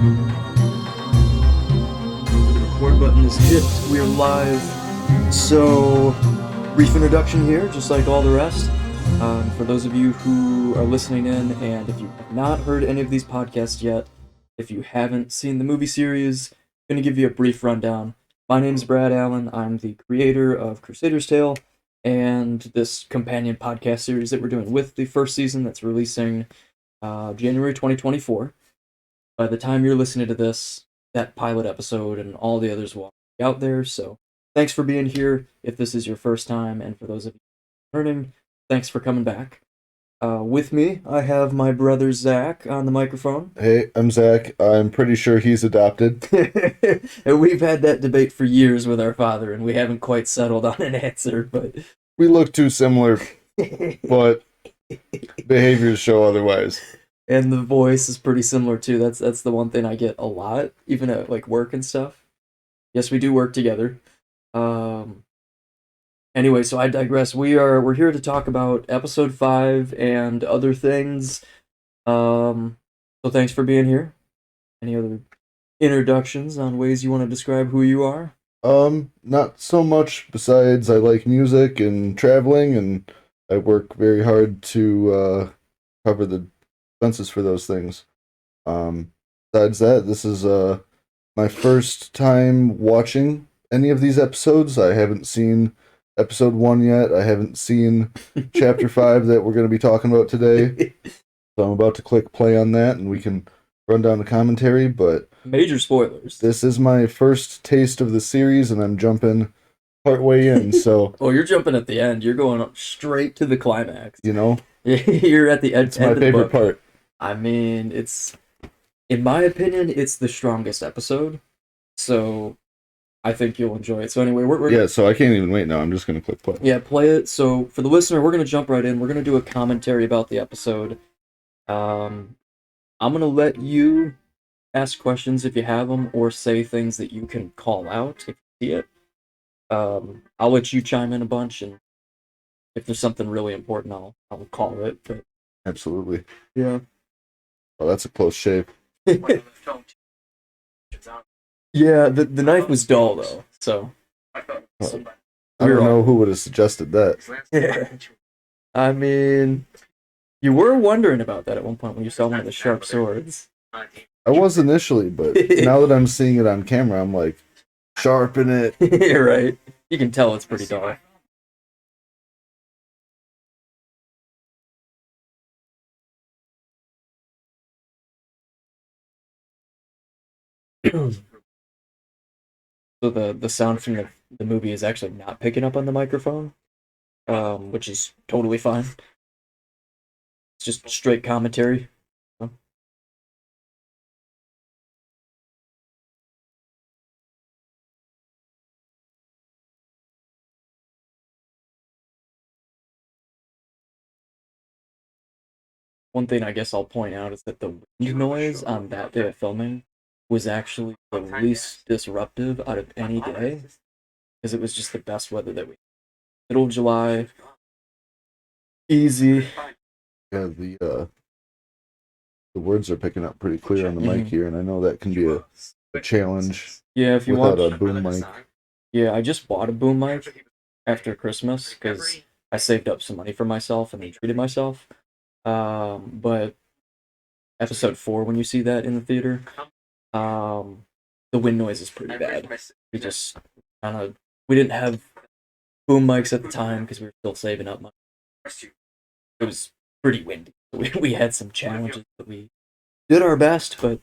Record button is hit. We're live. So, brief introduction here, just like all the rest. For those of you who are listening in, and if you have not heard any of these podcasts yet, if you haven't seen the movie series, I'm going to give you a brief rundown. My name is Brad Allen. I'm the creator of Crusader's Tale and this companion podcast series that we're doing with the first season that's releasing January 2024. By the time you're listening to this, that pilot episode and all the others will be out there. So thanks for being here if this is your first time, and for those of you learning, thanks for coming back. With me, I have my brother Zach on the microphone. Hey, I'm Zach. I'm pretty sure he's adopted. And we've had that debate for years with our father, and we haven't quite settled on an answer, but We look too similar, but behaviors show otherwise. And the voice is pretty similar too. That's the one thing I get a lot, even at like work and stuff. Yes, we do work together. Anyway, so I digress. We're here to talk about episode 5 and other things. So thanks for being here. Any other introductions on ways you want to describe who you are? Not so much, besides I like music and traveling, and I work very hard to cover the expenses for those things. Besides that, this is my first time watching any of these episodes. I haven't seen episode 1 yet. I haven't seen chapter 5 that we're going to be talking about today. So I'm about to click play on that, and we can run down the commentary, but Major spoilers. this is my first taste of the series, and I'm jumping partway in, so, Oh, you're jumping at the end. You're going straight to the climax. you know, You're at the end. it's my favorite part. I mean, in my opinion, it's the strongest episode. So I think you'll enjoy it. So anyway, we're Yeah, so I can't even wait now. I'm just going to click play. yeah, play it. So for the listener, we're gonna jump right in. We're gonna do a commentary about the episode. I'm gonna let you ask questions if you have them, or say things that you can call out if you see it. I'll let you chime in a bunch, and if there's something really important, I'll call it. But Absolutely. yeah. Oh, that's a close shave. Yeah, the knife was dull though, so Oh, I don't know who would have suggested that. yeah. I mean, you were wondering about that at one point when you saw one of the sharp swords. I was initially, but now that I'm seeing it on camera, I'm like, sharpen it. You're right. You can tell it's pretty dull. So the sound from the movie is actually not picking up on the microphone, which is totally fine. It's just straight commentary. One thing I guess I'll point out is that the wind noise on that day of filming was actually the least disruptive out of any day, because it was just the best weather that we had. Middle of July, easy. Yeah, the words are picking up pretty clear on the mic here, and I know that can be a challenge Yeah, if you without want. a boom mic. Yeah, I just bought a boom mic after Christmas because I saved up some money for myself and then treated myself. But episode 4, when you see that in the theater, the wind noise is pretty bad. We just we didn't have boom mics at the time because we were still saving up money. It was pretty windy. We had some challenges, but we did our best. But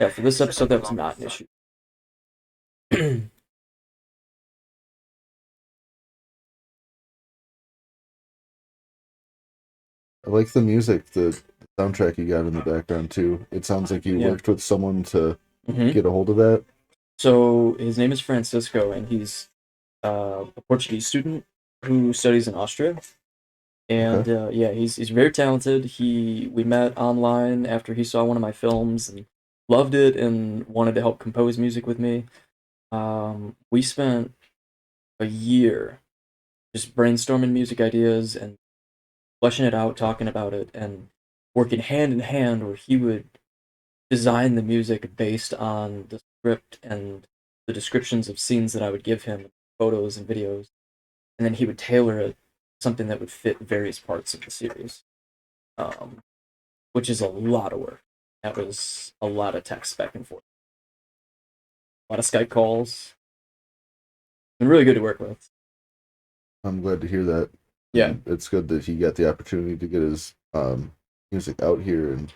yeah, for this episode, that was not an issue. I like the music, the soundtrack you got in the background too. It sounds like you Yeah. worked with someone to Mhm. get a hold of that. So his name is Francisco, and he's a Portuguese student who studies in Austria. And yeah, he's very talented. We met online after he saw one of my films and loved it and wanted to help compose music with me. We spent a year just brainstorming music ideas and fleshing it out, talking about it, and working hand in hand where he would design the music based on the script and the descriptions of scenes that I would give him, photos and videos, and then he would tailor it something that would fit various parts of the series, um, which is a lot of work. That was a lot of text back and forth, a lot of Skype calls. Been really good to work with. I'm glad to hear that. Yeah, And it's good that he got the opportunity to get his music out here and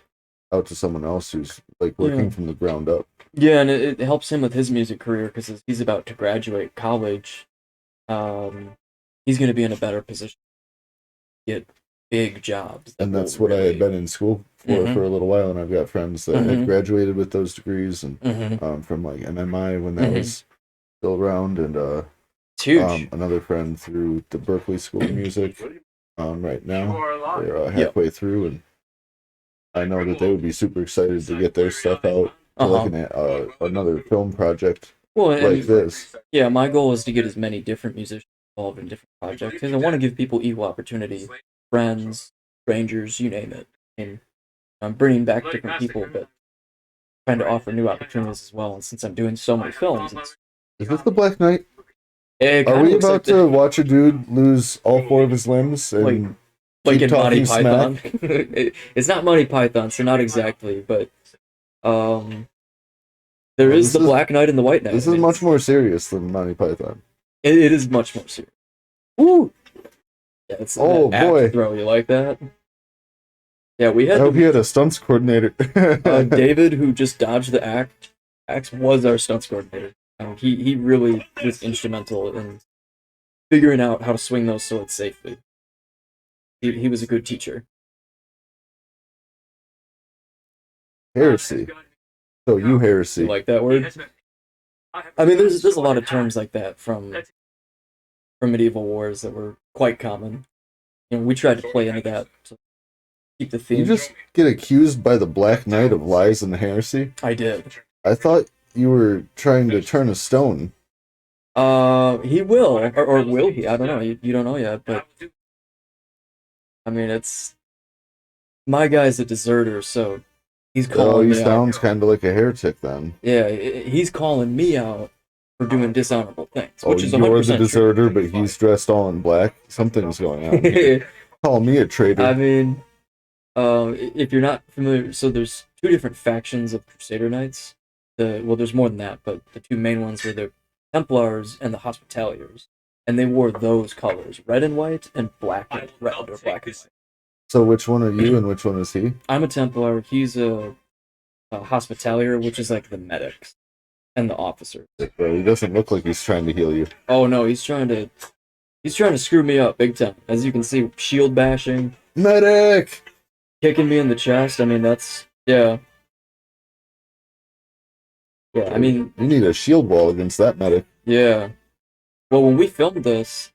out to someone else who's like working Yeah. from the ground up. yeah, and it helps him with his music career because he's about to graduate college. He's going to be in a better position to get big jobs. And that's what I had been in school for a little while, and I've got friends that had graduated with those degrees and from like MMI when that was still around, and It's huge. another friend through the Berkeley School of Music right now. They're halfway through, and I know that they would be super excited to get their stuff out to like another film project like this. Yeah, my goal is to get as many different musicians involved in different projects because I want to give people equal opportunity, friends, strangers, you name it. And I'm bringing back different people, but trying to offer new opportunities as well. And since I'm doing so many films, Is this the Black Knight? it Are kinda we looks about like to watch a dude lose all 4 of his limbs and like keep in Monty talking Python? smack? It's not Monty Python, so not exactly, but there Well, is the Black Knight and the White Knight. This I is mean, much more serious than Monty Python. it is much more serious. Woo! Yeah, it's Oh, that axe boy. throw. You like that? Yeah, we I had hope he had a stunts coordinator. David, who just dodged the axe, was our stunts coordinator. He really was instrumental in figuring out how to swing those swords safely. He was a good teacher. Heresy. So you heresy. You like that word? I mean, there's a lot of terms like that from medieval wars that were quite common. You know, we tried to play into that to keep the theme. You just get accused by the Black Knight of lies and heresy? I did. I thought you were trying to turn a stone. He will, or will he? I don't know. You don't know yet, but I mean, it's my guy's a deserter, so he's calling He me out. sounds kind of like a heretic then. Yeah, he's calling me out for doing dishonorable things, which is you're 100% the deserter, true. but he's dressed all in black. Something's going on here. Call me a traitor. I mean, if you're not familiar, so there's 2 different factions of Crusader Knights. There's more than that, but the 2 main ones were the Templars and the Hospitaliers, and they wore those colors, red and white, and black and red, or black and white. So which one are you and which one is he? I'm a Templar. He's a Hospitalier, which is like the medics and the officers. Bro, he doesn't look like he's trying to heal you. Oh no, he's trying to screw me up big time. As you can see, shield bashing, Medic! kicking me in the chest. I mean, that's yeah. I mean, you need a shield wall against that medic. yeah. Well, when we filmed this,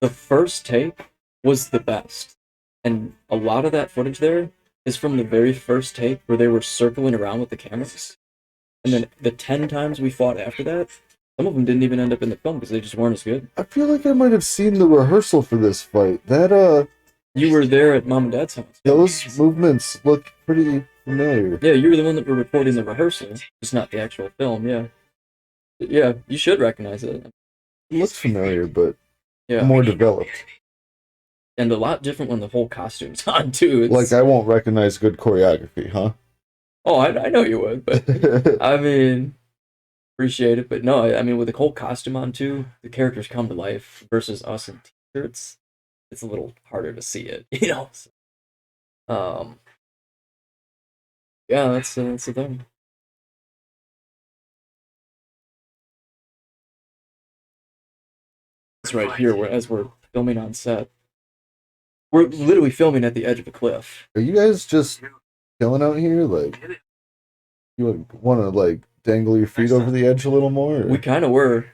the first take was the best, and a lot of that footage there is from the very first take where they were circling around with the cameras, and then the 10 times we fought after that, some of them didn't even end up in the film because they just weren't as good. I feel like I might have seen the rehearsal for this fight. You were there at Mom and Dad's house. Those movements look pretty familiar. Yeah, you were the one that were recording the rehearsal, just not the actual film. Yeah, you should recognize it. It looks familiar, but Yeah, more developed. and a lot different when the whole costume's on too. Like I won't recognize good choreography, huh? Oh, I know you would, but I mean, appreciate it. But no, I mean, with the whole costume on too, the characters come to life versus us in t-shirts. It's a little harder to see it, you know. So, yeah, that's the thing. It's right here, as we're filming on set. We're literally filming at the edge of a cliff. Are you guys just chilling out here? Like, you want to like dangle your feet over the edge a little more? Or? We kind of were.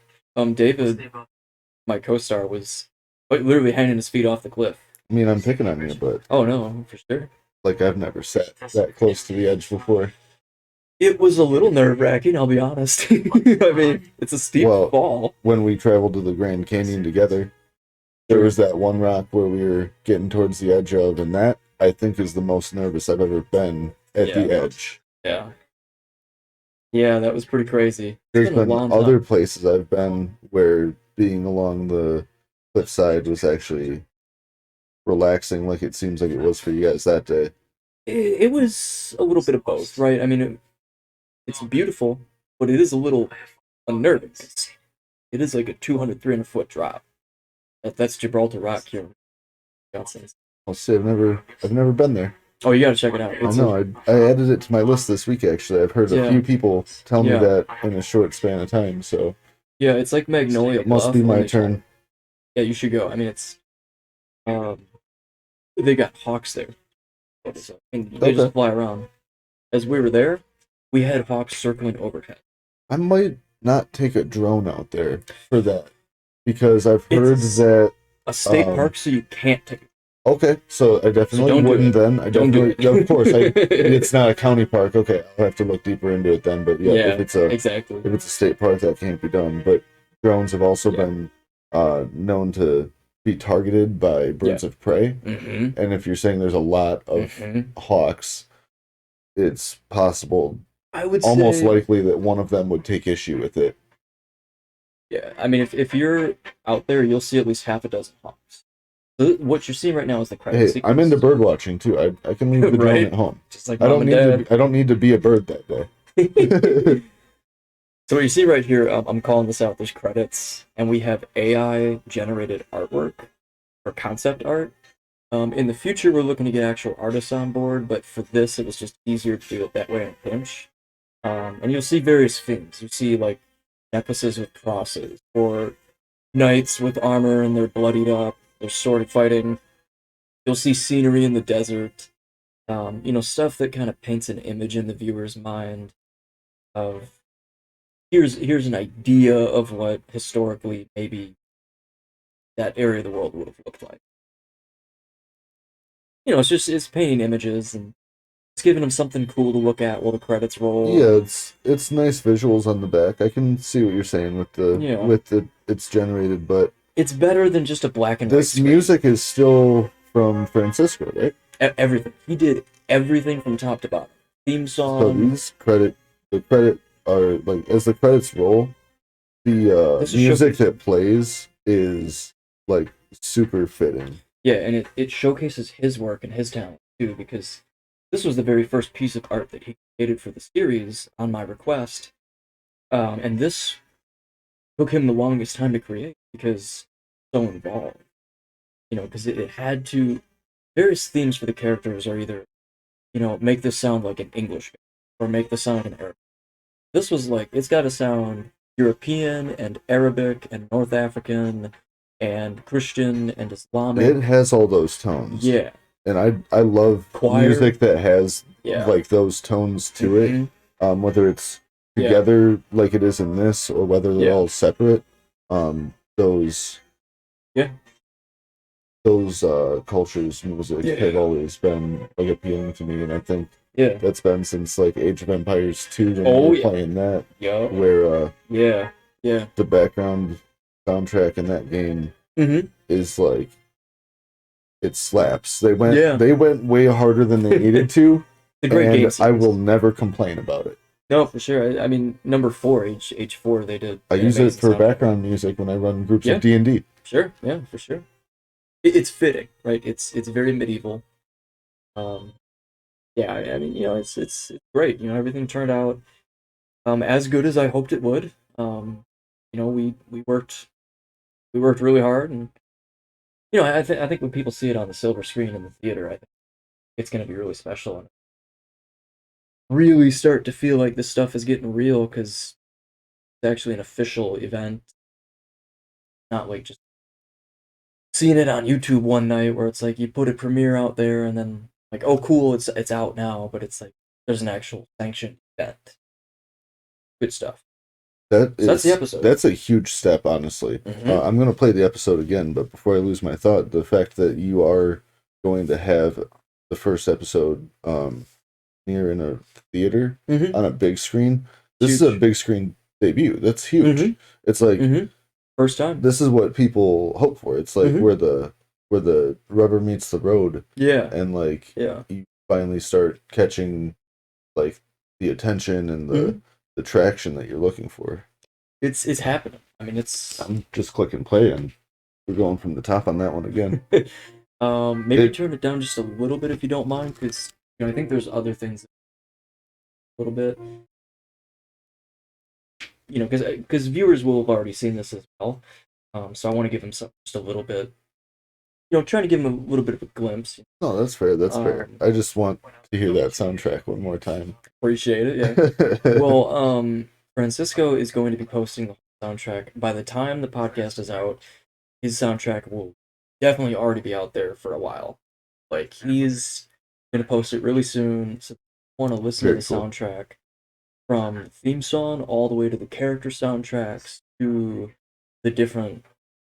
David, my co-star, was literally hanging his feet off the cliff. I mean, I'm picking on you, but oh no, for sure. Like I've never sat that close to the edge before. It was a little nerve-wracking, I'll be honest. I mean, it's a steep fall. When we traveled to the Grand Canyon together, there was that one rock where we were getting towards the edge of, and that, I think, is the most nervous I've ever been at the edge. Yeah. Yeah, that was pretty crazy. It's There's been a been long other time. places I've been where being along the cliffside was actually relaxing, like it seems like it was for you guys that day. It was a little bit of both, right? I mean, it's beautiful, but it is a little unnerving. It is like a 200, 300 foot drop. That's Gibraltar Rock here in Wisconsin. I'll say I've never been there. Oh, you gotta check it out. I It's a know. I added it to my list this week. Actually, I've heard a yeah, few people tell me yeah, that in a short span of time. So yeah. It's like Magnolia it must be Bluff, my only turn. taller. Yeah, you should go. I mean, it's um, they got hawks there, and they just Okay, fly around. As we were there, we had hawks circling overhead. I might not take a drone out there for that because I've heard It's that. a state Um, park, so you can't take. okay, so I So definitely don't do wouldn't it. then. I Don't do definitely, yeah, of course, it's it. not a county park. Okay, I'll have to look deeper into it then. But yeah, if Yeah, it's a exactly. if it's a state park, that can't be done. But drones have also Yeah, been known to be targeted by yeah. birds of prey. Mm-hmm. And if you're saying there's a lot of Mm-hmm. hawks, it's possible, I would almost say, likely that one of them would take issue with it. yeah. I mean, if you're out there, you'll see at least half a dozen hawks. So what you're seeing right now is the credit Hey, I'm into sequence, bird watching too. I can leave the drone right? at home. Just like I mom don't and need dad. to. I don't need to be a bird that day. So what you see right here, I'm calling this out. There's credits, and we have AI generated artwork or concept art. In the future, we're looking to get actual artists on board, but for this, it was just easier to do it that way in a pinch. And you'll see various things. You see like necklaces with crosses, or knights with armor and they're bloodied up. They're sword fighting. You'll see scenery in the desert. Stuff that kind of paints an image in the viewer's mind of here's an idea of what historically maybe that area of the world would have looked like. It's painting images and it's giving them something cool to look at while the credits roll. Yeah, And it's nice visuals on the back. I can see what you're saying with the yeah, with the it's generated, but it's better than just a black and white this screen. music is still from Francisco, right? Everything he did, everything from top to bottom. Theme So song. the credit are like as the credits roll, the This is music showcasing. that plays is like super fitting. Yeah, and it showcases his work and his talent too, because this was the very first piece of art that he created for the series on my request. And this took him the longest time to create because so involved. Because it had to various themes for the characters are either, make this sound like an English guy or make this sound like an Arab. This was like it's gotta sound European and Arabic and North African and Christian and Islamic. It has all those tones, Yeah. and I love Choir. music that has Yeah. like those tones to it. Hmm. Whether it's Yeah. together like it is in this, or whether they're Yeah. all separate. Those Yeah. cultures music have Yeah. always been like appealing to me, and I think Yeah. that's been since like Age of Empires 2 when we Oh were yeah. playing that, Yo. where Yeah. Yeah. the background soundtrack in that game Mm-hmm. is like it slaps. They Yeah. went way harder than they needed to, The great game and I sequence. will never complain about it. No, for sure. I mean, number four, H4, they did I an use it amazing for soundtrack. background music when I run groups Yeah. of D&D. Sure. Yeah, for sure. It's fitting, right? It's very medieval. Um, yeah. I mean, it's great. Everything turned out as good as I hoped it would. We worked really hard, and I think when people see it on the silver screen in the theater, I think it's gonna be really special and really start to feel like this stuff is getting real because it's actually an official event, not like just seeing it on YouTube one night where it's like you put a premiere out there and then like, oh cool, it's out now, but it's like there's an actual sanctioned event. Good stuff. So that's the episode. That's a huge step, honestly. Hmm. I'm gonna play the episode again, but before I lose my thought, the fact that you are going to have the first episode near in a theater Hmm. on a big screen. This is a Huge. big screen debut. That's huge. Hmm. It's like Hmm. First time. this is what people hope for. It's like Hmm. where the rubber meets the road, Yeah. and like Yeah. you finally start catching like the attention and Hmm. the traction that you're looking for. It's happening. I mean, it's I'm just clicking play and we're going from the top on that one again. maybe turn it down just a little bit if you don't mind, because I think there's other things a little bit. Because viewers will have already seen this as well. So I want to give them just a little bit. Trying to give them a little bit of a glimpse. No, that's fair. That's fair. I just want to hear that soundtrack one more time. Appreciate it. Yeah. Well, Francisco is going to be posting the whole soundtrack. By the time the podcast is out, his soundtrack will definitely already be out there for a while. Like, he's going to post it really soon. So if you want to listen to the soundtrack from the theme song all the way to the character soundtracks to the different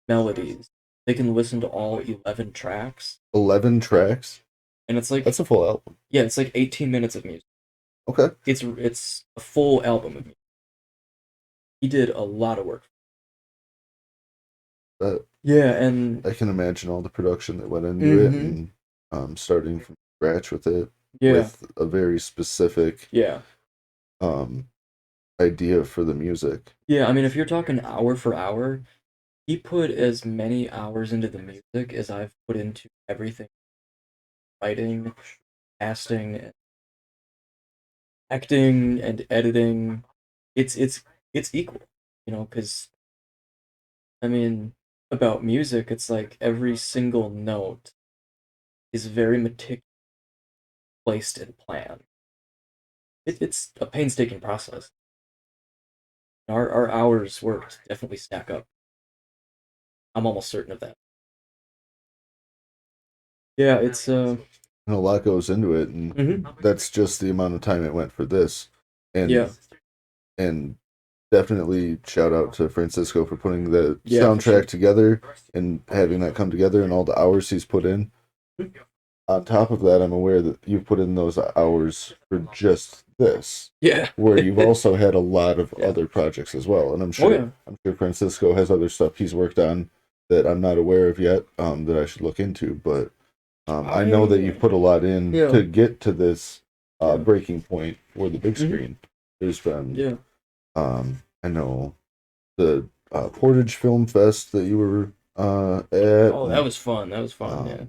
melodies. They can listen to all 11 tracks. 11 tracks? And it's like... That's a full album. Yeah, it's like 18 minutes of music. Okay. It's a full album of music. He did a lot of work. Yeah, and... I can imagine all the production that went into it, and starting from scratch with it. Yeah. With a very specific... Yeah. idea for the music. Yeah, I mean, if you're talking hour for hour... He put as many hours into the music as I've put into everything. Writing, casting, and acting, and editing. It's equal, because, I mean, about music, it's like every single note is very meticulous, placed and planned. It's a painstaking process. Our hours worked definitely stack up. I'm almost certain of that. Yeah, it's and a lot goes into it, and that's just the amount of time it went for this. And and definitely shout out to Francisco for putting the soundtrack together and having that come together and all the hours he's put in. On top of that, I'm aware that you've put in those hours for just this. Yeah. Where you've also had a lot of other projects as well. And I'm sure Francisco has other stuff he's worked on that I'm not aware of yet, that I should look into, but I know that you've put a lot in to get to this breaking point for the big screen. There's been, I know the Portage Film Fest that you were at. Oh, that was fun. That was fun. Yeah.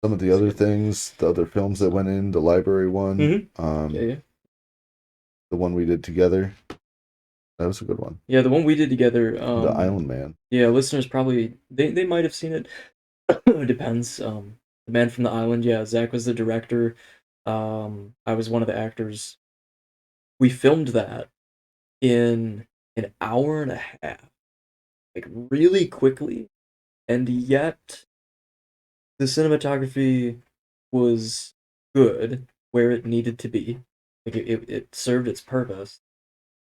Some of the other things, the other films that went in, the library one, the one we did together. That was a good one. Yeah, the one we did together. The Island Man. Yeah, listeners probably they might have seen it. It depends. The Man from the Island. Yeah, Zach was the director. I was one of the actors. We filmed that in an hour and a half, like really quickly, and yet the cinematography was good where it needed to be. Like it served its purpose.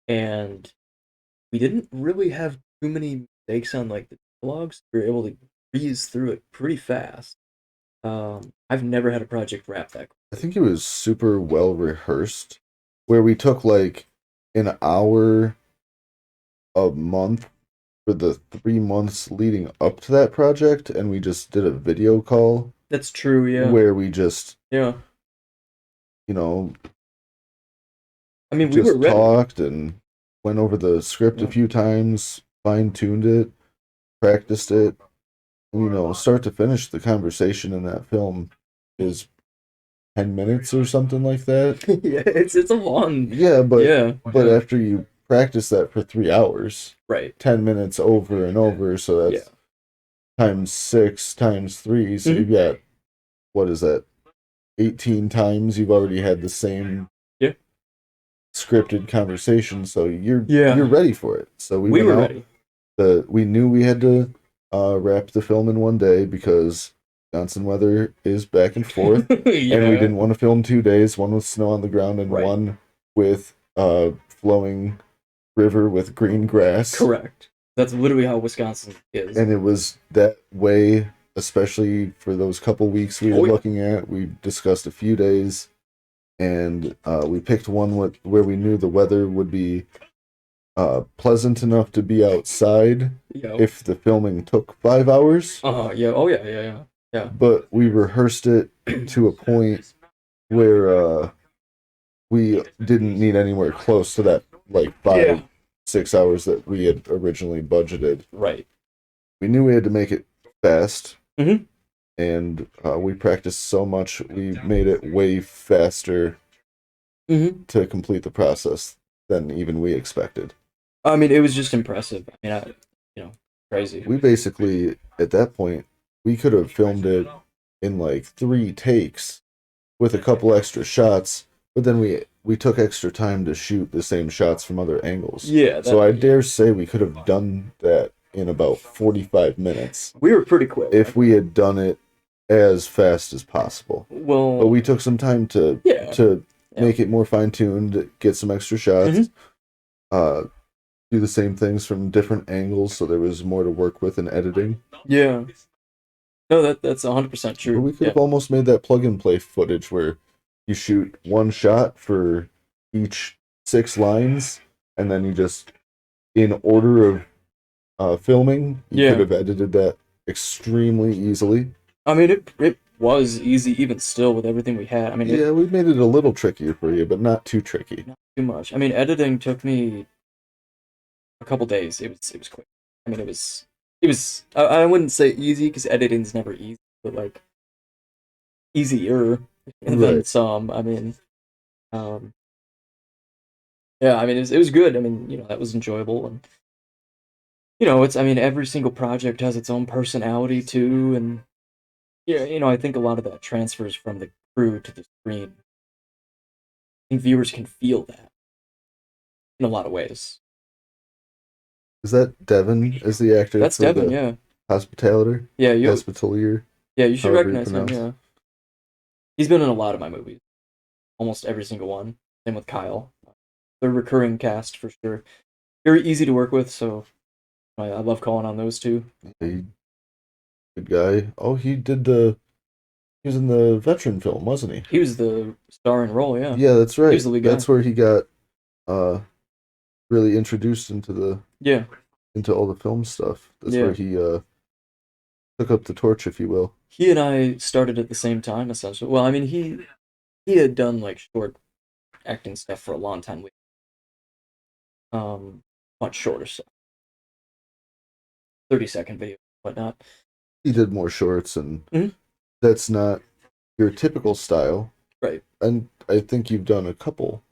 And we didn't really have too many mistakes on like the dialogues. We were able to breeze through it pretty fast. I've never had a project wrap that quick. I think it was super well rehearsed, where we took like an hour a month for the 3 months leading up to that project, and we just did a video call. That's true, yeah. Where we just, I mean, we just were ready. Talked and went over the script a few times, fine-tuned it, practiced it. Start to finish, the conversation in that film is 10 minutes or something like that. Yeah, it's a long. Yeah, but after you practice that for 3 hours, right? 10 minutes over and over, so that's times 6 times 3. So you've got, what is that? 18 times you've already had the same scripted conversation, so you're ready for it. So we were ready. We knew we had to wrap the film in one day because Wisconsin weather is back and forth, and we didn't want to film 2 days, one with snow on the ground and one with flowing river with green grass. Correct. That's literally how Wisconsin is. And it was that way, especially for those couple weeks we were looking at. We discussed a few days, and we picked one where we knew the weather would be pleasant enough to be outside if the filming took 5 hours. Yeah. But we rehearsed it to a point where we didn't need anywhere close to that like Yeah. 5-6 hours that we had originally budgeted. Right. We knew we had to make it fast, Mhm. and we practiced so much. We made it way faster Mhm. to complete the process than even we expected. I mean, it was just impressive. I mean, crazy. We basically, at that point, we could have filmed it in like 3 takes with a couple extra shots, but then we took extra time to shoot the same shots from other angles. Yeah. So I dare say we could have done that in about 45 minutes We were pretty quick. if we had done it as fast as possible. Well, But we took some time to make it more fine-tuned, get some extra shots, do the same things from different angles, so there was more to work with in editing. Yeah. No, that's 100% true. But we could have almost made that plug-and-play footage where you shoot one shot for each 6 lines, and then you just, in order of filming, you could have edited that extremely easily. I mean, it was easy even still with everything we had. I mean, we made it a little trickier for you, but not too tricky. Not too much. I mean, editing took me a couple days. It was quick. I mean, it was. I wouldn't say easy because editing's never easy, but like easier than some. I mean, yeah. I mean, it was good. I mean, that was enjoyable, and it's. I mean, every single project has its own personality too, and yeah, I think a lot of that transfers from the crew to the screen. I think viewers can feel that in a lot of ways. Is that Devin as the actor? That's Devin, yeah. Hospitaler? Yeah, Hospitalier? Yeah, you should recognize him, yeah. He's been in a lot of my movies. Almost every single one. Same with Kyle. They're recurring cast for sure. Very easy to work with, so I love calling on those two. Good guy. Oh, he was in the veteran film, wasn't he? He was the starring role, yeah. Yeah, that's right. He was the lead guy. That's where he got really introduced into into all the film stuff. That's where he took up the torch, if you will. He and I started at the same time, essentially. Well, I mean, he had done like short acting stuff for a long time. Much shorter stuff. 30-second video, whatnot. He did more shorts, and that's not your typical style. Right. And I think you've done a couple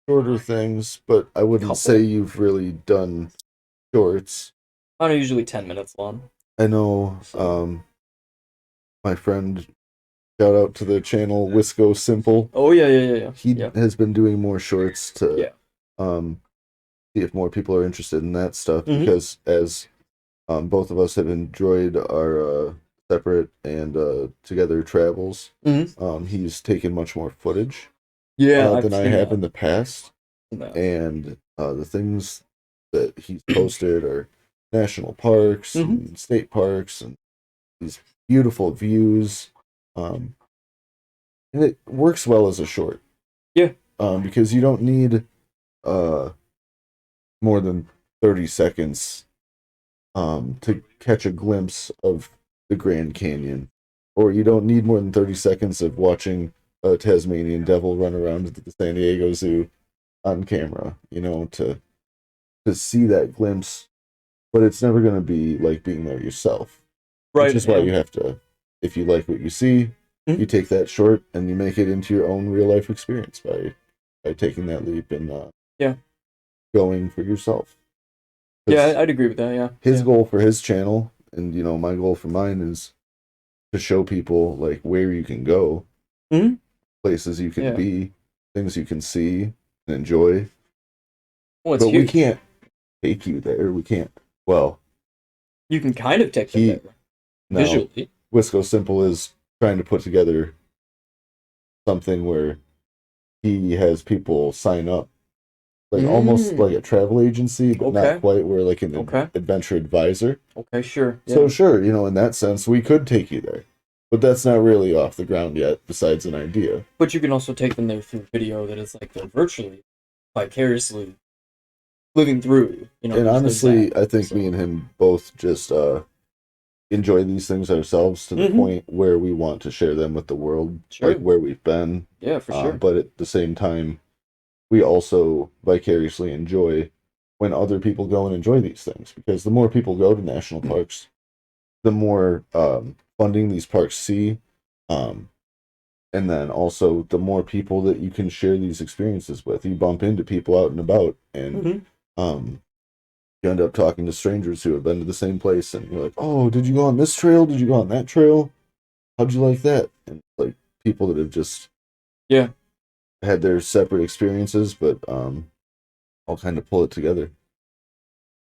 shorter things, but I wouldn't say you've really done shorts. I don't know, usually 10 minutes long. I know, my friend, shout out to the channel Wisco Simple. Oh, yeah. He has been doing more shorts to see if more people are interested in that stuff, because as both of us have enjoyed our separate and together travels, he's taken much more footage than I have in the past. And the things that he's posted are national parks and state parks and these beautiful views. And it works well as a short. Yeah. Because you don't need more than 30 seconds to catch a glimpse of the Grand Canyon. Or you don't need more than 30 seconds of watching a Tasmanian devil run around the San Diego Zoo on camera, to see that glimpse. But it's never going to be like being there yourself. Right. Which is why you have to, if you like what you see, you take that short and you make it into your own real life experience by taking that leap and going for yourself. Yeah, I'd agree with that, yeah. His goal for his channel, and my goal for mine, is to show people like where you can go, places you can be, things you can see and enjoy. Well, but we can't take you there. We can't. Well, you can kind of take them there. Visually. Wisco Simple is trying to put together something where he has people sign up, like almost like a travel agency, but not quite, where like an adventure advisor. Okay, sure. Yeah. So sure, in that sense, we could take you there, but that's not really off the ground yet, besides an idea. But you can also take them there through video that is like they're virtually, vicariously living through. And honestly, I think me and him both just enjoy these things ourselves to the point where we want to share them with the world, like where we've been. Yeah, for sure. But at the same time, we also vicariously enjoy when other people go and enjoy these things. Because the more people go to national parks, the more funding these parks see, um, and then also the more people that you can share these experiences with. You bump into people out and about, and Mm-hmm. you end up talking to strangers who have been to the same place, and you're like, "Oh, did you go on this trail? Did you go on that trail? How'd you like that?" And like people that have just Yeah, had their separate experiences, but I'll kind of pull it together.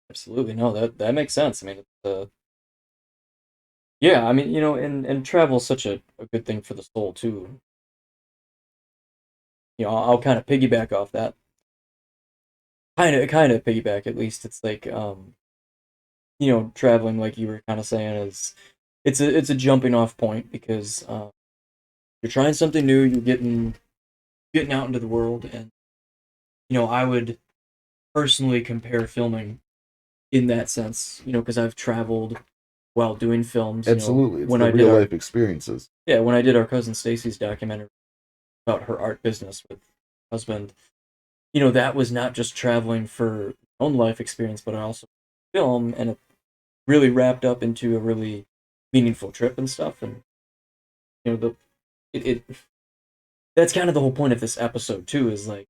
absolutely. No, that makes sense. I mean, yeah, I mean, and travel is such a good thing for the soul too. I'll kind of piggyback off that. Kind of piggyback at least. It's like, traveling, like you were kind of saying, is it's a jumping off point because you're trying something new, you're getting out into the world, and I would personally compare filming in that sense, because I've traveled while doing films. Absolutely, it's When the I did real our life experiences. yeah, when I did our cousin Stacy's documentary about her art business with her husband, that was not just traveling for own life experience, but I also film, and it really wrapped up into a really meaningful trip and stuff. And the it that's kind of the whole point of this episode too. Is like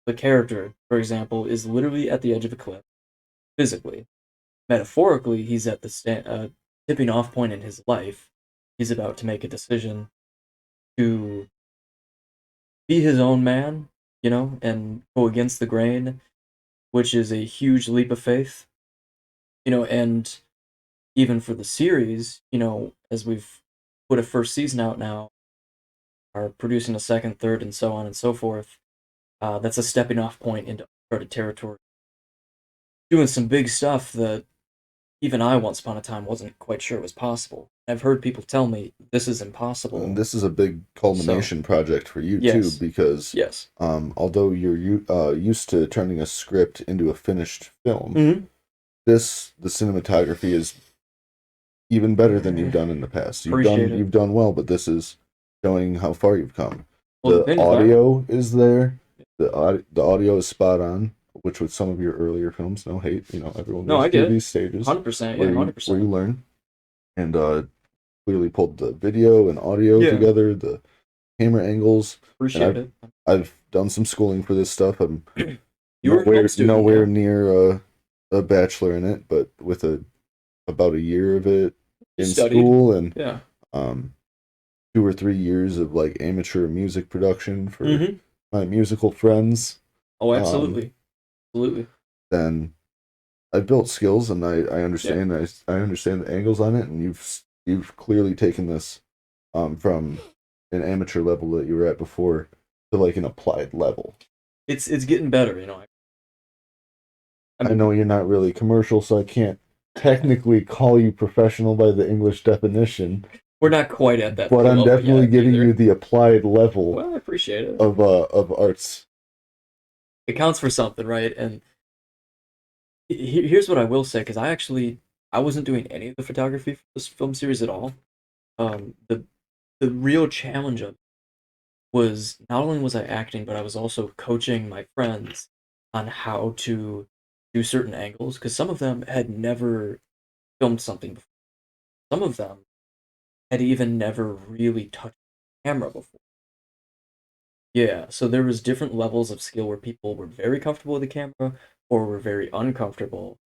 the character, for example, is literally at the edge of a cliff physically. Metaphorically, he's at the tipping off point in his life. He's about to make a decision to be his own man, and go against the grain, which is a huge leap of faith. And even for the series, as we've put a first season out now, are producing a second, third, and so on and so forth. That's a stepping off point into uncharted territory, doing some big stuff that even I once upon a time wasn't quite sure was possible. I've heard people tell me this is And impossible. this is a big So culmination project for you too, yes, because yes, although you're used to turning a script into a finished film, mm-hmm. the cinematography is even better than you've done in the past. You've Appreciate done it. you've done well, but this is showing how far you've come. Well, the The thing is, audio is there. The audio is spot on, which with some of your earlier films, no hate, everyone no, goes I through get it, these stages 100%, yeah, where hundred where you percent, learn, and clearly pulled the video and audio yeah, together, the camera angles, and appreciate I've it. I've done some schooling for this stuff. I'm You were a film student, nowhere yeah, near a bachelor in it, but with about a year of it you in studied, school, and yeah, um 2 or 3 years of like amateur music production for mm-hmm. my musical friends. Oh, Um, absolutely, absolutely, then I've built skills, and yeah. I understand the angles on it, and you've clearly taken this from an amateur level that you were at before to like an applied level. It's getting better, I I mean, know you're not really commercial, so I can't technically call you professional by the English definition, we're not quite at that but I'm level definitely yet giving you either. the applied level Well, I appreciate it. of arts. It counts for something, right? And here's what I will say, because I wasn't doing any of the photography for this film series at all. The real challenge of it was not only was I acting, but I was also coaching my friends on how to do certain angles, because some of them had never filmed something before. Some of them had even never really touched the camera before. Yeah, so there was different levels of skill where people were very comfortable with the camera or were very uncomfortable.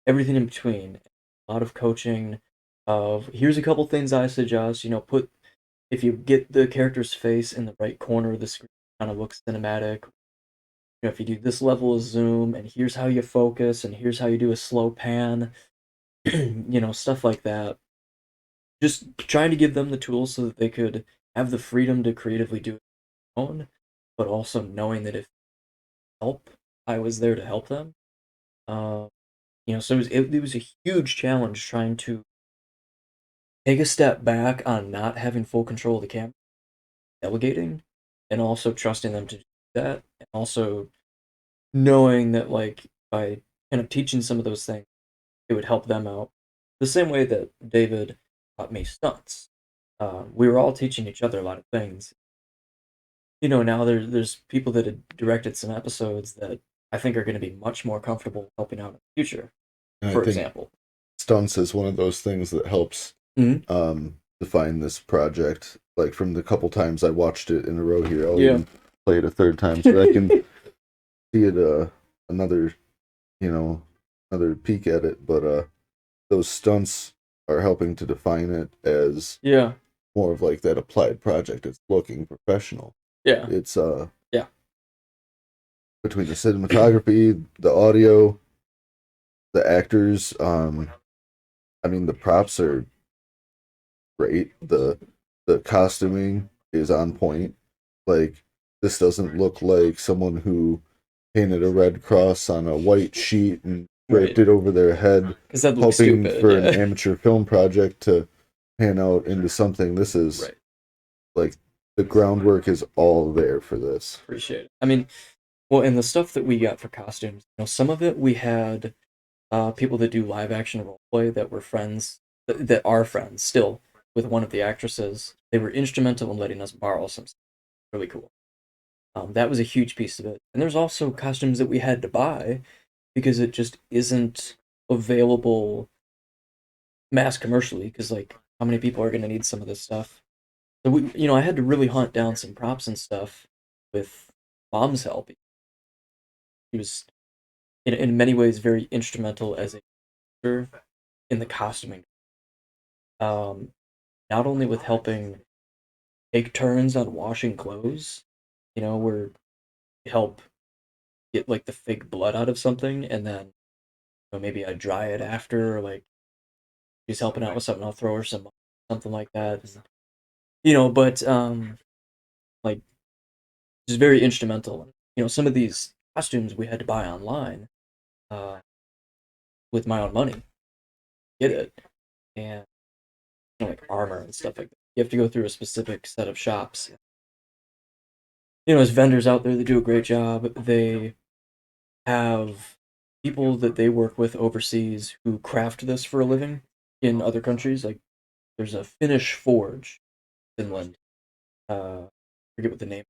Everything in between. A lot of coaching of here's a couple things I suggest, put if you get the character's face in the right corner of the screen, kind of looks cinematic. If you do this level of zoom and here's how you focus and here's how you do a slow pan, stuff like that. Just trying to give them the tools so that they could have the freedom to creatively do it on their own, but also knowing that if help, I was there to help them. Uh, so it was a huge challenge trying to take a step back on not having full control of the camera, delegating, and also trusting them to do that, and also knowing that like by kind of teaching some of those things, it would help them out. The same way that David taught me stunts. We were all teaching each other a lot of things. Now there's people that had directed some episodes that I think are going to be much more comfortable helping out in the future. And I For think example, stunts is one of those things that helps Mhm. define this project. Like from the couple times I watched it in a row here, I'll Yeah. even play it a third time so I can see it another you know another peek at it. But those stunts are helping to define it as Yeah. more of like that applied project. It's looking professional. Yeah. It's Yeah. between the cinematography, the audio, the actors. I mean, the props are great. The costuming is on point. Like this doesn't look like someone who painted a red cross on a white sheet and draped Right. it over their head, Because that looks hoping stupid. for an Yeah. amateur film project to pan out into something. This is Right. like the groundwork is all there for this. Appreciate it. I mean, well, and the stuff that we got for costumes, some of it we had people that do live action role play that were friends, that are friends still with one of the actresses. They were instrumental in letting us borrow some stuff. Really cool. That was a huge piece of it. And there's also costumes that we had to buy because it just isn't available mass commercially. Because like, how many people are going to need some of this stuff? So I had to really hunt down some props and stuff with Mom's help. He was in many ways very instrumental as a actor in the costuming. Um, Not only with helping take turns on washing clothes, where you help get like the fake blood out of something, and then maybe I dry it after, or like she's helping out with something, I'll throw her some something like that. But like just very instrumental. Some of these costumes we had to buy online uh, with my own money, get it, and like armor and stuff like that. You have to go through a specific set of shops. There's vendors out there that do a great job. They have people that they work with overseas who craft this for a living in other countries. Like there's a Finnish forge, Finland. I forget what the name.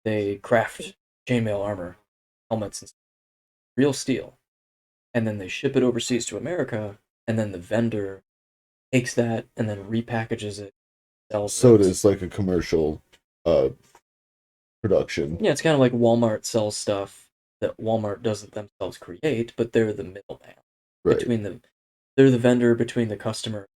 They craft chainmail armor, helmets, and stuff, real steel, and then they ship it overseas to America. And then the vendor takes that and then repackages it, sells So it it. is like a commercial uh production. Yeah, it's kind of like Walmart sells stuff that Walmart doesn't themselves create, but they're the middleman Right. between the they're the vendor between the customer.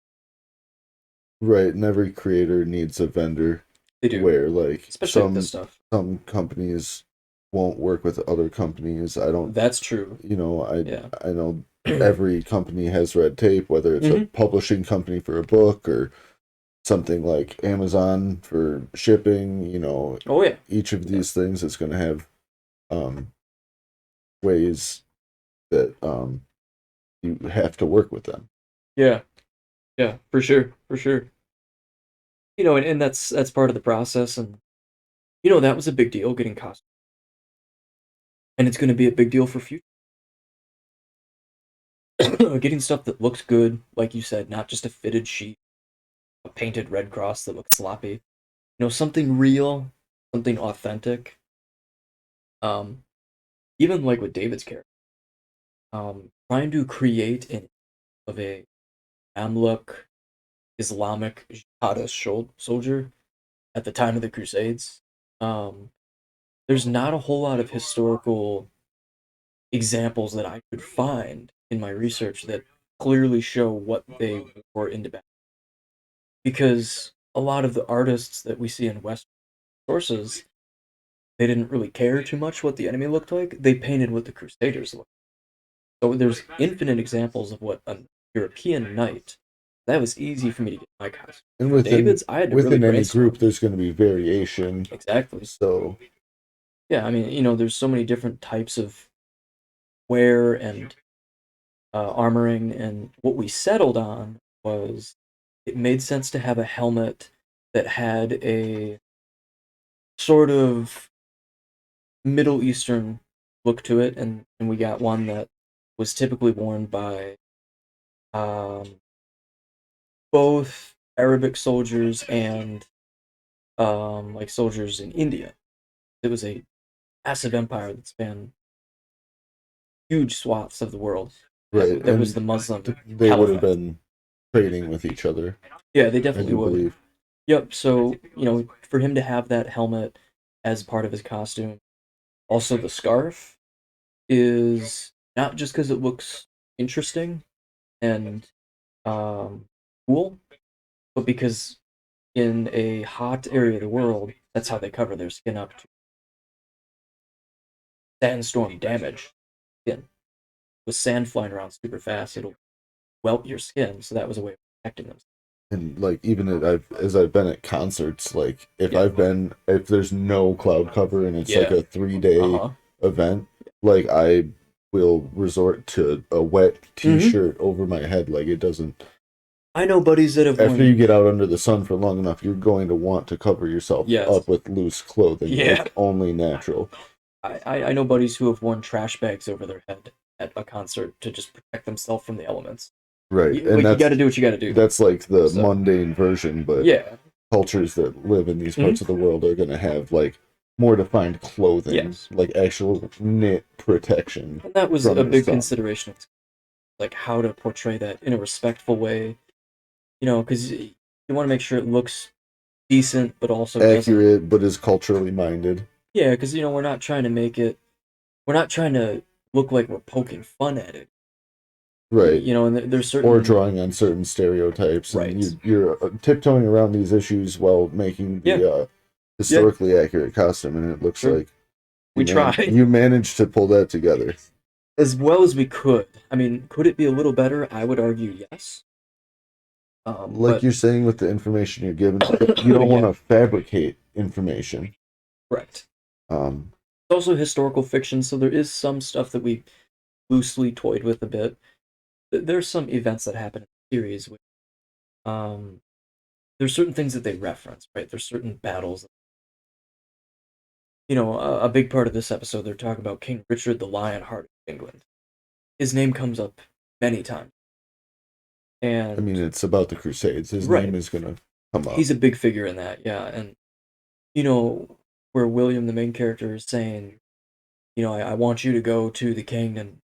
Right. And every creator needs a vendor They do, where like especially with this stuff. some companies won't work with other companies. I don't That's true. Yeah. I know every company has red tape, whether it's a Hmm. publishing company for a book or something like Amazon for shipping, Oh yeah. each of Yeah. these things is going to have um, ways that you have to work with them. Yeah. Yeah. For sure. For sure. And that's part of the process, and that was a big deal getting costumes, and it's going to be a big deal for future. Getting stuff that looks good, like you said, not just a fitted sheet, a painted red cross that looks sloppy. Something real, something authentic. Um, Even like with David's character, trying to create an of a Mamluk Islamic jihadist soldier at the time of the Crusades. Um, there's not a whole lot of historical examples that I could find in my research that clearly show what they wore into battle. Because a lot of the artists that we see in Western sources, they didn't really care too much what the enemy looked like. They painted what the Crusaders looked like. So there's infinite examples of what a European knight. That was easy for me to get my costume. And For David's, I had to really within any group, brainstorm. there's going to be variation. Exactly. So Yeah, I mean, there's so many different types of wear and armoring, and what we settled on was it made sense to have a helmet that had a sort of Middle Eastern look to it, and we got one that was typically worn by um, both Arabic soldiers and like soldiers in India. It was a massive empire that spanned huge swaths of the world. Right, That was and the Muslim they would have caliphate. been trading with each other, Yeah, they I definitely do would. believe. Yep. So for him to have that helmet as part of his costume, also the scarf is not just because it looks interesting and um, cool, but because in a hot area of the world, that's how they cover their skin up to sandstorm damage. Skin with sand flying around super fast, it'll welt your skin. So that was a way of protecting them. And like even as I've been at concerts, like Yeah. if there's no cloud cover and it's like Yeah. a 3 day Uh-huh. event, like I will resort to a wet Mm-hmm. t-shirt over my head. Like it doesn't. I know buddies that have After you worn. get out under the sun for long enough, you're going to want to cover yourself Yes. up with loose clothing, Yeah. like only natural. I know buddies who have worn trash bags over their head at a concert to just protect themselves from the elements. Right, and Like you got to do what you got to do. that's like the So mundane version, but yeah. cultures that live in these Hmm. parts of the world are going to have like more defined clothing, Yes. like actual knit protection And that was a from the big sun. consideration of like how to portray that in a respectful way. Because you want to make sure it looks decent, but also doesn't. Accurate, but is culturally minded. Yeah, because we're not trying to make it. We're not trying to look like we're poking fun at it. Right. And there's Or certain drawing on certain stereotypes, and rights. you're tiptoeing around these issues while making Yeah, the yeah, historically accurate costume, and it looks sure. like We try you managed to pull that together. as well as we could. I mean, could it be a little better? I would argue yes. Like But you're saying with the information you're given, you don't want yeah, to fabricate information. correct. Um, It's also historical fiction, so there is some stuff that we loosely toyed with a bit. There's some events that happen in the series. Um, there's certain things that they reference, right? There's certain battles. A big part of this episode, they're talking about King Richard the Lionheart of England. His name comes up many times, I mean, and it's about the Crusades. His name right, is gonna come up. he's a big figure in that, yeah. And where William, the main character, is saying, I want you to go to the king and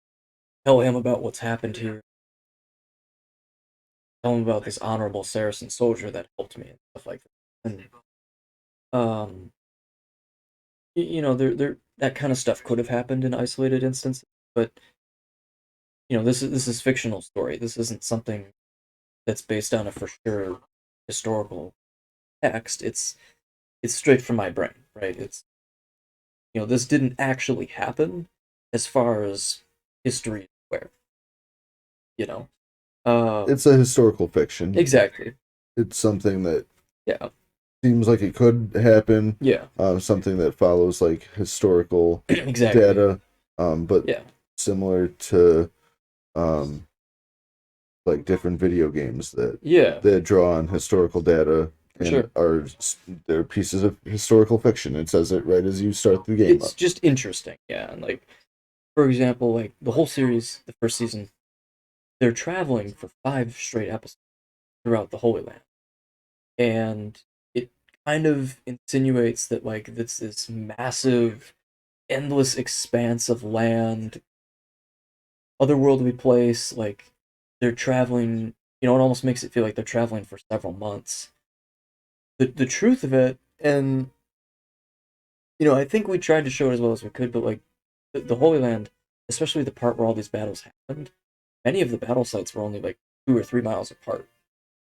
tell him about what's happened here. Tell him about this honorable Saracen soldier that helped me and stuff like that. And there that kind of stuff could have happened in isolated instances, but this is fictional story. This isn't something that's based on a for sure historical text. It's straight from my brain, right? It's this didn't actually happen as far as history is aware. You know, It's a historical fiction. exactly. It's something that Yeah, seems like it could happen. yeah, Something that follows like historical exactly. data, but Yeah, similar to um, like different video games yeah, that draw on historical data for and sure. they're pieces of historical fiction. It says it right as you start the game It's up. just interesting. Yeah, and like for example, like the whole series, the first season, they're traveling for 5 straight episodes throughout the Holy Land, and it kind of insinuates that like this massive, endless expanse of land, otherworldly place, like they're traveling. It almost makes it feel like they're traveling for several months. The truth of it, and I think we tried to show it as well as we could, but like the Holy Land, especially the part where all these battles happened, many of the battle sites were only like 2 or 3 miles apart.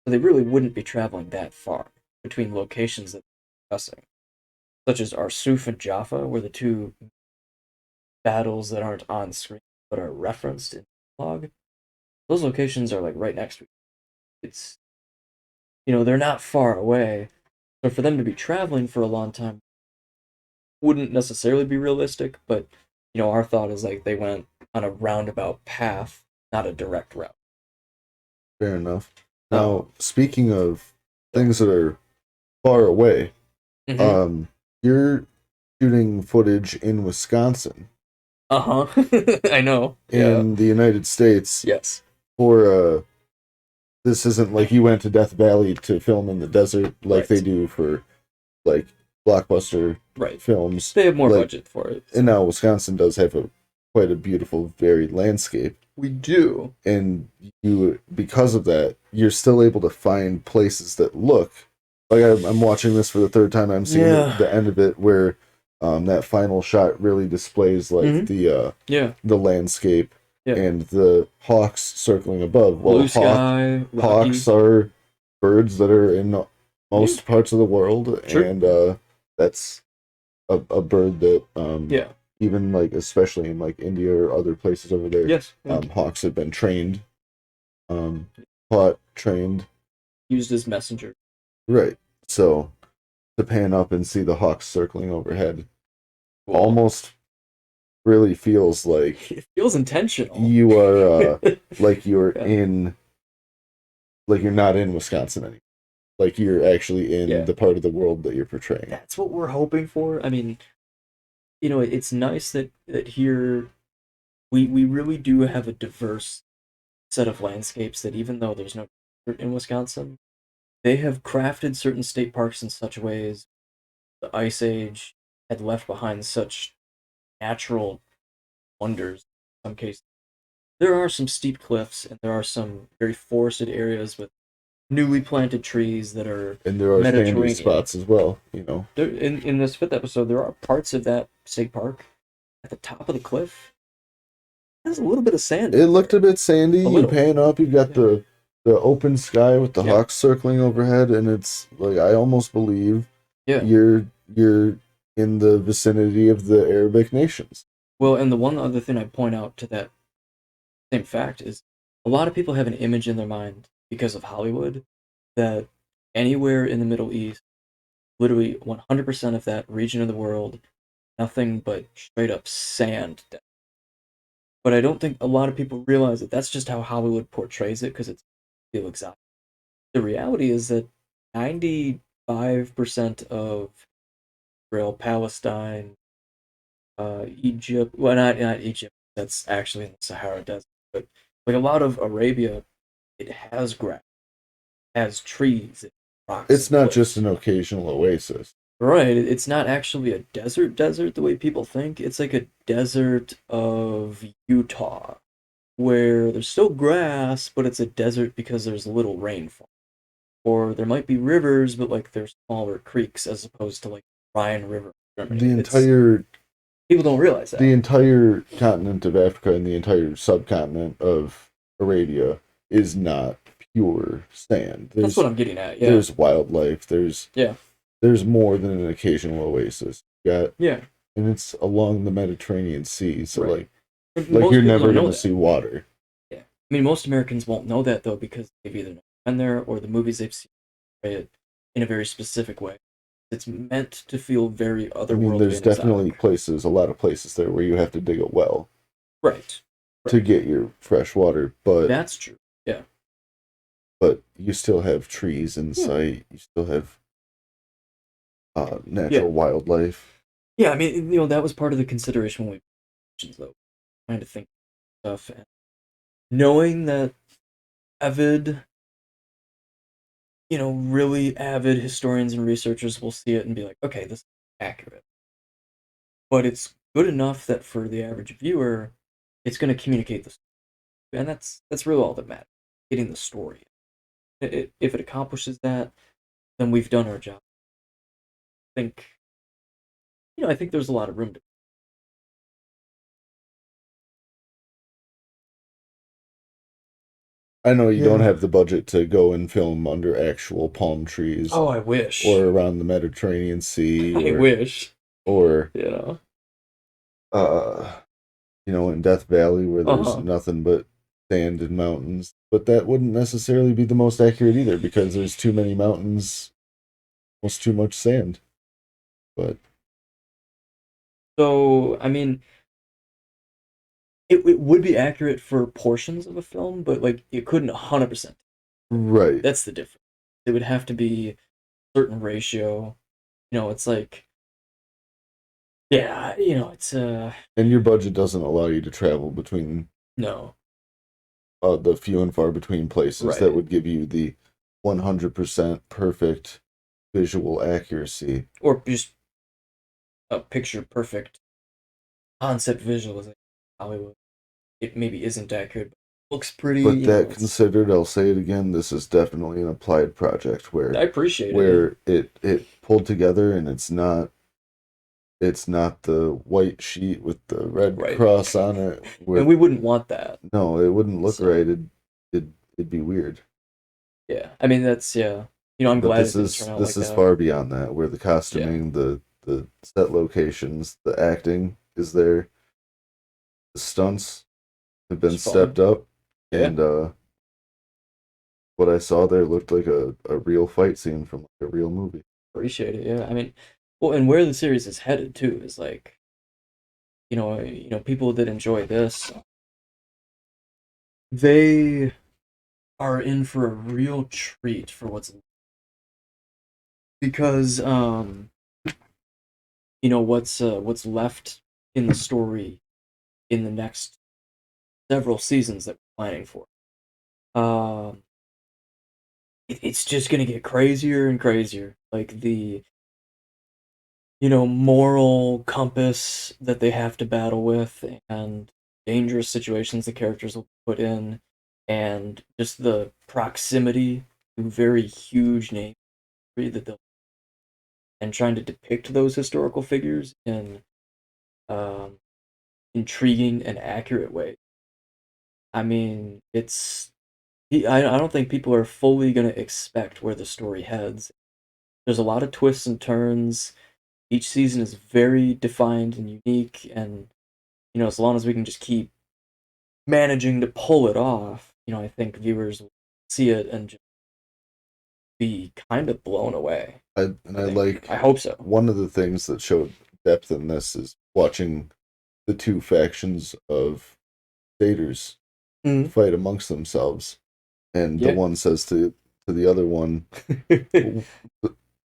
So they really wouldn't be traveling that far between locations that they're discussing, such as Arsuf and Jaffa, were the two battles that aren't on screen but are referenced in the log. Those locations are like right next to each other. They're not far away. So for them to be traveling for a long time wouldn't necessarily be realistic, but our thought is like they went on a roundabout path, not a direct route. Fair enough. Uh, Now, speaking of yeah. things that are far away, Mm-hmm. um, you're shooting footage in Wisconsin, Uh huh. I know. Yeah. in the United States, Yes. for this isn't like you went to Death Valley to film in the desert like they Right. do for like blockbuster Right. films. They have more like, budget for it. And now Wisconsin does have quite a beautiful, varied landscape. We do. And you, because of that, you're still able to find places that look like I'm watching this for the third time. I'm seeing the end of it where that final shot really displays like the landscape and the hawks circling above. Well, blue sky, hawks are birds that are in most parts of the world, and that's a bird that even like especially in like India or other places over there, hawks have been trained, caught, trained, used as messenger. Right. So to pan up and see the hawks circling overhead almost really feels like it feels intentional. You are like you're in, like you're not in Wisconsin anymore. Like you're actually in the part of the world that you're portraying. That's what we're hoping for. I mean, you know, it's nice that here we really do have a diverse set of landscapes that even though there's no desert in Wisconsin, they have crafted certain state parks in such ways. The Ice Age had left behind such natural wonders in some cases. There are some steep cliffs and there are some very forested areas with newly planted trees that are and there are sandy spots as well, you know. There, in this 5th episode, there are parts of that state park at the top of the cliff. There's a little bit of sand. It looked a bit sandy. You pan up, you've got the open sky with the hawks circling overhead, and it's like I almost believe you're in the vicinity of the Arabic nations. Well, and the one other thing I'd point out to that same fact is a lot of people have an image in their mind because of Hollywood that anywhere in the Middle East, literally 100% of that region of the world, nothing but straight up sand. But I don't think a lot of people realize that that's just how Hollywood portrays it because it's feel exotic. The reality is that 95% of Israel, Palestine, Egypt, well, not Egypt, that's actually in the Sahara Desert, but like a lot of Arabia, it has grass, has trees, rocks. It's not just an occasional oasis. Right, it's not actually a desert the way people think. It's like a desert of Utah, where there's still grass, but it's a desert because there's little rainfall. Or there might be rivers, but like there's smaller creeks as opposed to like Rhine River. People don't realize that. The entire continent of Africa and the entire subcontinent of Arabia is not pure sand. That's what I'm getting at, yeah. There's wildlife, there's more than an occasional oasis. And it's along the Mediterranean Sea, so like you're never going to see water. Yeah, I mean, most Americans won't know that though because they've either been there or the movies they've seen it in a very specific way. It's meant to feel very otherworldly. I mean, there's definitely a lot of places there where you have to dig a well, right, to get your fresh water. But that's true. Yeah, but you still have trees in sight. You still have natural wildlife. Yeah, I mean, you know, that was part of the consideration when we mentioned though, trying to think of stuff and knowing that avid, you know, really avid historians and researchers will see it and be like, okay, this is accurate. But it's good enough that for the average viewer, it's going to communicate the story. And that's really all that matters, getting the story. If it accomplishes that, then we've done our job. I think there's a lot of room to. I know you don't have the budget to go and film under actual palm trees. Oh, I wish. Or around the Mediterranean Sea. I wish. Or you know, in Death Valley where there's nothing but sand and mountains. But that wouldn't necessarily be the most accurate either because there's too many mountains, almost too much sand. But so, I mean, it would be accurate for portions of a film, but like it couldn't 100%. Right. That's the difference. It would have to be a certain ratio. You know, it's like, yeah, you know, it's and your budget doesn't allow you to travel between the few and far between places that would give you the 100% perfect visual accuracy. or just a picture perfect concept visualization. Hollywood, it maybe isn't accurate, but looks pretty. But You know, that it's. considered, I'll say it again, this is definitely an applied project I appreciate it. Yeah. where it pulled together, and it's not the white sheet with the red Right. cross on it. And we wouldn't want that. No, it wouldn't look So, right. It'd be weird. yeah. I mean, that's yeah. You know, I'm But glad it didn't turn out like this is that. far beyond that, where the Yeah. costuming, the set locations, the acting is there. The stunts have been It's fun. stepped up, Yeah. and what I saw there looked like a real fight scene from like a real movie. Appreciate it. Yeah. I mean, well, and where the series is headed too is like, people that enjoy this, they are in for a real treat for because what's left in the story in the next several seasons that we're planning for. Um, it's just gonna get crazier and crazier. Like the moral compass that they have to battle with, and dangerous situations the characters will be put in, and just the proximity to very huge names that they'll and trying to depict those historical figures in um, intriguing and accurate ways. I mean, I don't think people are fully going to expect where the story heads. There's a lot of twists and turns. Each season is very defined and unique, and as long as we can just keep managing to pull it off, I think viewers will see it and just be kind of blown away. I like I hope so. one of the things that showed depth in this is watching the two factions of Crusaders fight amongst themselves, and the one says to the other one,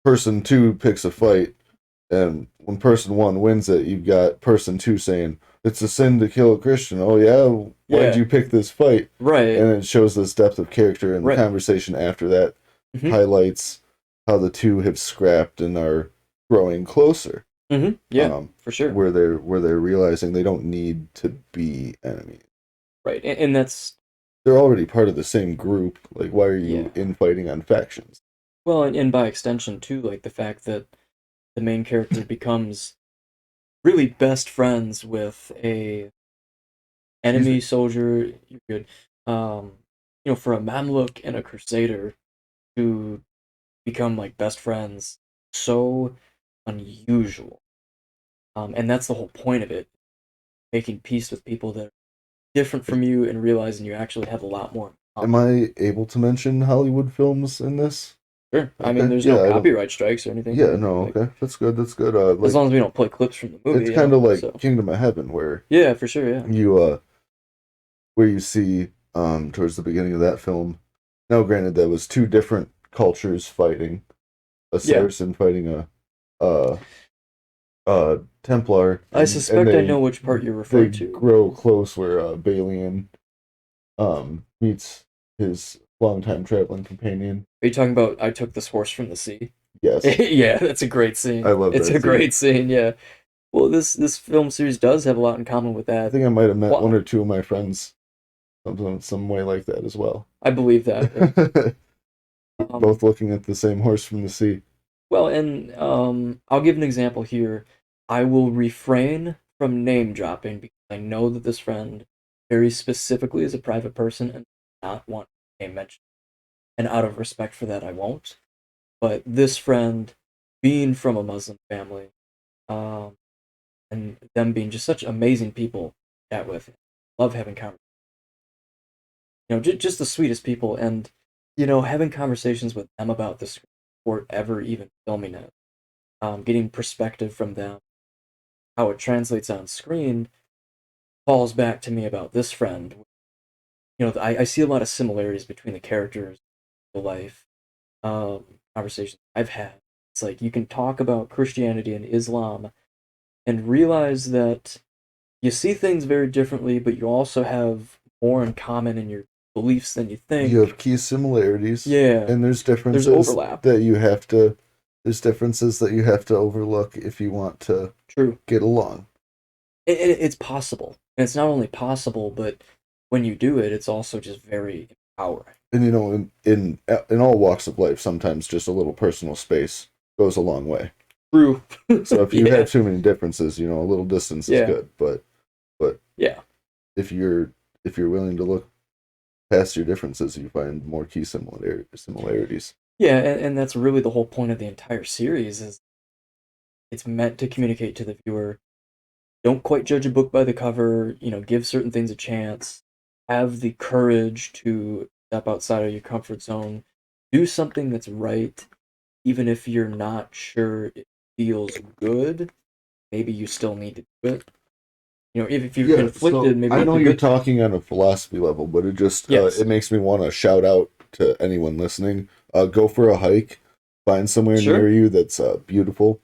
person two picks a fight, and when person one wins it, you've got person two saying, "It's a sin to kill a Christian." Oh yeah, why'd you pick this fight? Right. And it shows this depth of character, and the conversation after that highlights how the two have scrapped and are growing closer. Yeah, for sure. Where they're realizing they don't need to be enemies. Right, and they're already part of the same group. Like, why are you infighting on factions? Well, and by extension too, like the fact that the main character becomes really best friends with a enemy soldier. You're good. For a Mamluk and a Crusader to become like best friends, so unusual. And that's the whole point of it, making peace with people that are different from you and realizing you actually have a lot more. Am I able to mention Hollywood films in this? Sure. Okay. I mean, there's no copyright strikes or anything. Yeah, no, okay. That's good. That's good. As long as we don't play clips from the movie. It's kind of like Kingdom of Heaven, where yeah, for sure, yeah. Where you see towards the beginning of that film. Now, granted, that was two different cultures fighting. A Saracen fighting a Templar. I suspect I know which part you're referring to. Grow close where Balian meets his longtime traveling companion. Are you talking about I Took This Horse from the Sea? Yes. Yeah, that's a great scene. I love that. It's a great scene, yeah. Well, this film series does have a lot in common with that. I think I might have met one or two of my friends some way like that as well. I believe that. Both looking at the same horse from the sea. Well, and I'll give an example here. I will refrain from name dropping because I know that this friend very specifically is a private person and does not want name mentioned. And out of respect for that, I won't. But this friend, being from a Muslim family, and them being just such amazing people to chat with, love having conversations. Just the sweetest people, and having conversations with them about the script before ever even filming it, getting perspective from them, how it translates on screen, falls back to me about this friend. I see a lot of similarities between the characters, the life, conversations I've had. It's like you can talk about Christianity and Islam and realize that you see things very differently, but you also have more in common in your beliefs than you think. You have key similarities. Yeah. And there's differences overlap that you have to there's differences that you have to overlook if you want to True. get along. It's possible. And it's not only possible, but when you do it, it's also just very empowering. And you know, in all walks of life, sometimes just a little personal space goes a long way. True. So if you Yeah. have too many differences, you know, a little distance is Yeah. good. But Yeah. if you're willing to look past your differences, you find more key similarities. Yeah, and that's really the whole point of the entire series is it's meant to communicate to the viewer. Don't quite judge a book by the cover, give certain things a chance. Have the courage to step outside of your comfort zone. Do something that's right, even if you're not sure it feels good. Maybe you still need to do it. If you're Yeah, conflicted, so maybe I it's know a you're good thing. talking on a philosophy level, but it just Yes. it makes me want to shout out to anyone listening. Go for a hike, find somewhere Sure. near you that's beautiful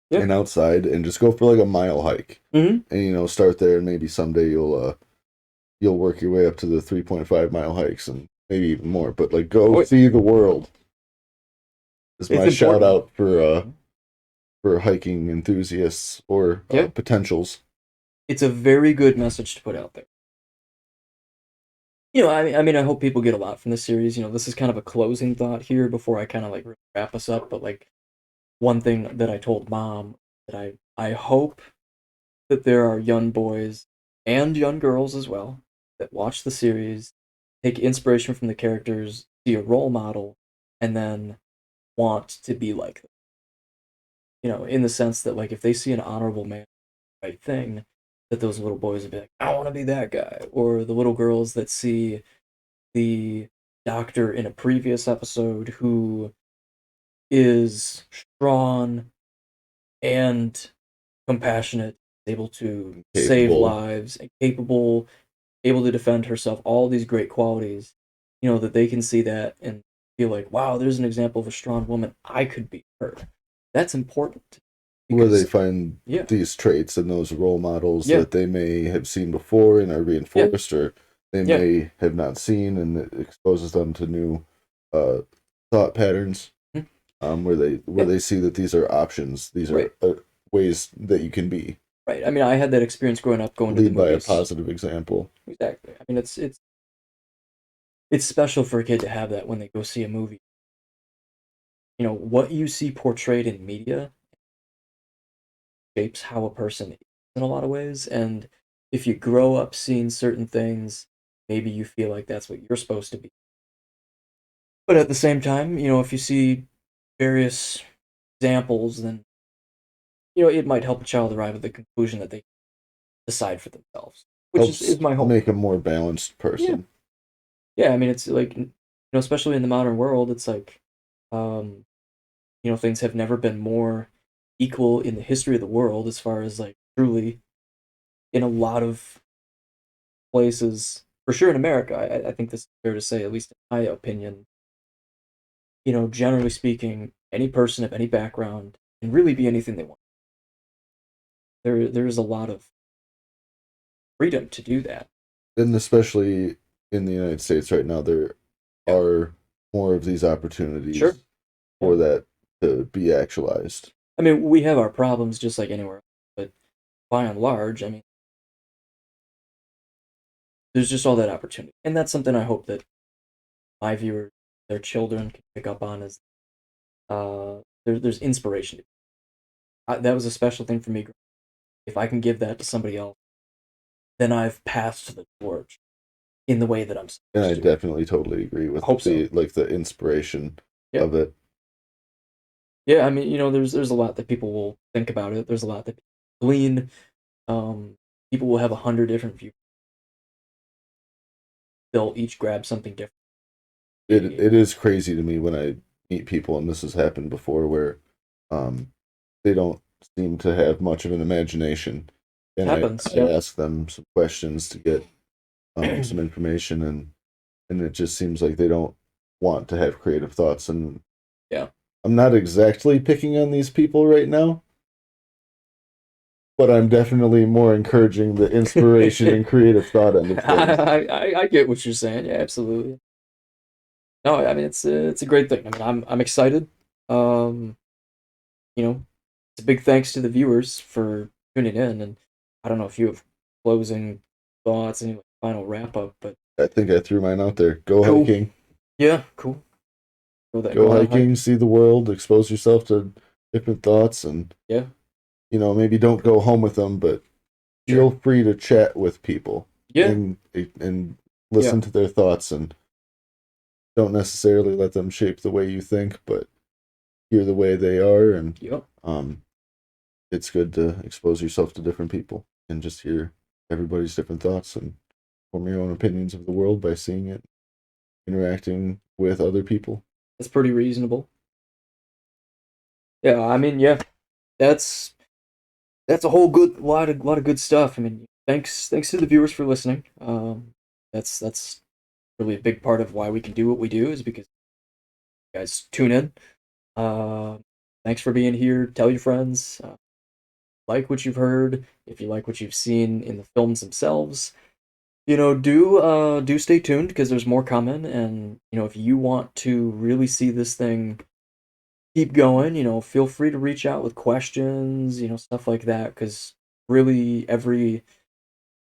Yep. and outside, and just go for like a mile hike. Mm-hmm. And start there, and maybe someday you'll work your way up to the 3.5 mile hikes and maybe even more. But like, go see the world. Is my shout out for hiking enthusiasts or potentials. It's a very good message to put out there. I hope people get a lot from this series. This is kind of a closing thought here before I kind of like wrap us up. But like one thing that I told Mom that I hope that there are young boys and young girls as well that watch the series, take inspiration from the characters, see a role model, and then want to be like them. In the sense that like if they see an honorable man do the right thing, that those little boys would be like, I want to be that guy. Or the little girls that see the doctor in a previous episode who is strong and compassionate, able to save lives, and capable, able to defend herself, all these great qualities, that they can see that and feel like, wow, there's an example of a strong woman. I could be her. That's important. Where they find these traits and those role models that they may have seen before and are reinforced, or they may have not seen, and it exposes them to new thought patterns. Where they see that these are options, these are ways that you can be. Right. I mean, I had that experience growing up, going to the movies. By a positive example. Exactly. I mean, it's special for a kid to have that when they go see a movie. What you see portrayed in media shapes how a person is in a lot of ways, and if you grow up seeing certain things, maybe you feel like that's what you're supposed to be. But at the same time, if you see various examples, then it might help a child arrive at the conclusion that they decide for themselves, which is my hope. Make a more balanced person. Yeah, I mean, it's like, especially in the modern world, it's like, things have never been more equal in the history of the world as far as like truly in a lot of places, for sure in America. I think this is fair to say, at least in my opinion. Generally speaking, any person of any background can really be anything they want. There's a lot of freedom to do that. And especially in the United States right now, there are more of these opportunities for that to be actualized. I mean, we have our problems just like anywhere else, but by and large, I mean, there's just all that opportunity. And that's something I hope that my viewers, their children can pick up on is there's inspiration. That was a special thing for me. If I can give that to somebody else, then I've passed the torch in the way that I'm supposed to. And I definitely totally agree with the inspiration of it. Yeah, I mean, there's a lot that people will think about it. There's a lot that glean. People will have 100 different views. They'll each grab something different. It is crazy to me when I meet people, and this has happened before, where they don't seem to have much of an imagination. And I ask them some questions to get some information, and it just seems like they don't want to have creative thoughts. And I'm not exactly picking on these people right now, but I'm definitely more encouraging the inspiration and creative thought end of things. I get what you're saying. Yeah, absolutely. No, I mean it's a great thing. I mean I'm excited. it's a big thanks to the viewers for tuning in. And I don't know if you have closing thoughts, any final wrap up, but I think I threw mine out there. Go cool. hiking. Yeah, cool. Go on a hike. hiking, see the world, expose yourself to different thoughts, and Yeah, maybe don't go home with them, but sure. feel free to chat with people Yeah, and yeah, listen to their thoughts, and don't necessarily let them shape the way you think, but hear the way they are, and yep. it's good to expose yourself to different people and just hear everybody's different thoughts and form your own opinions of the world by seeing it, interacting with other people. That's pretty reasonable. Yeah, I mean, yeah, that's a whole good lot of good stuff. I mean, thanks to the viewers for listening. That's really a big part of why we can do what we do is because you guys tune in. Uh, Thanks for being here. Tell your friends. Like what you've heard. If you like what you've seen in the films themselves, do stay tuned because there's more coming. And if you want to really see this thing keep going, feel free to reach out with questions, stuff like that. Because really, every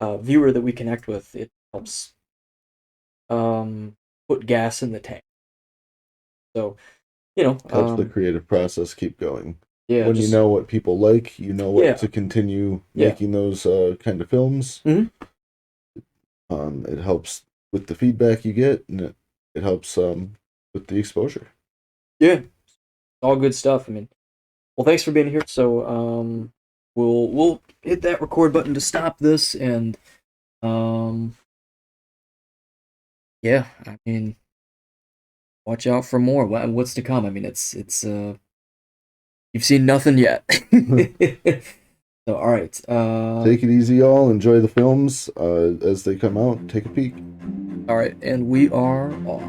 viewer that we connect with, it helps put gas in the tank. So, Helps the creative process keep going. yeah, When you just know what people like, you know what yeah, to continue yeah. making those kind of films. Hmm. It helps with the feedback you get, and it helps with the exposure. Yeah, all good stuff. I mean, well, thanks for being here. So, we'll hit that record button to stop this, and um, yeah, I mean, watch out for more. What's to come? I mean, it's you've seen nothing yet. So, all right. Take it easy, y'all. Enjoy the films as they come out. Take a peek. All right, and we are off.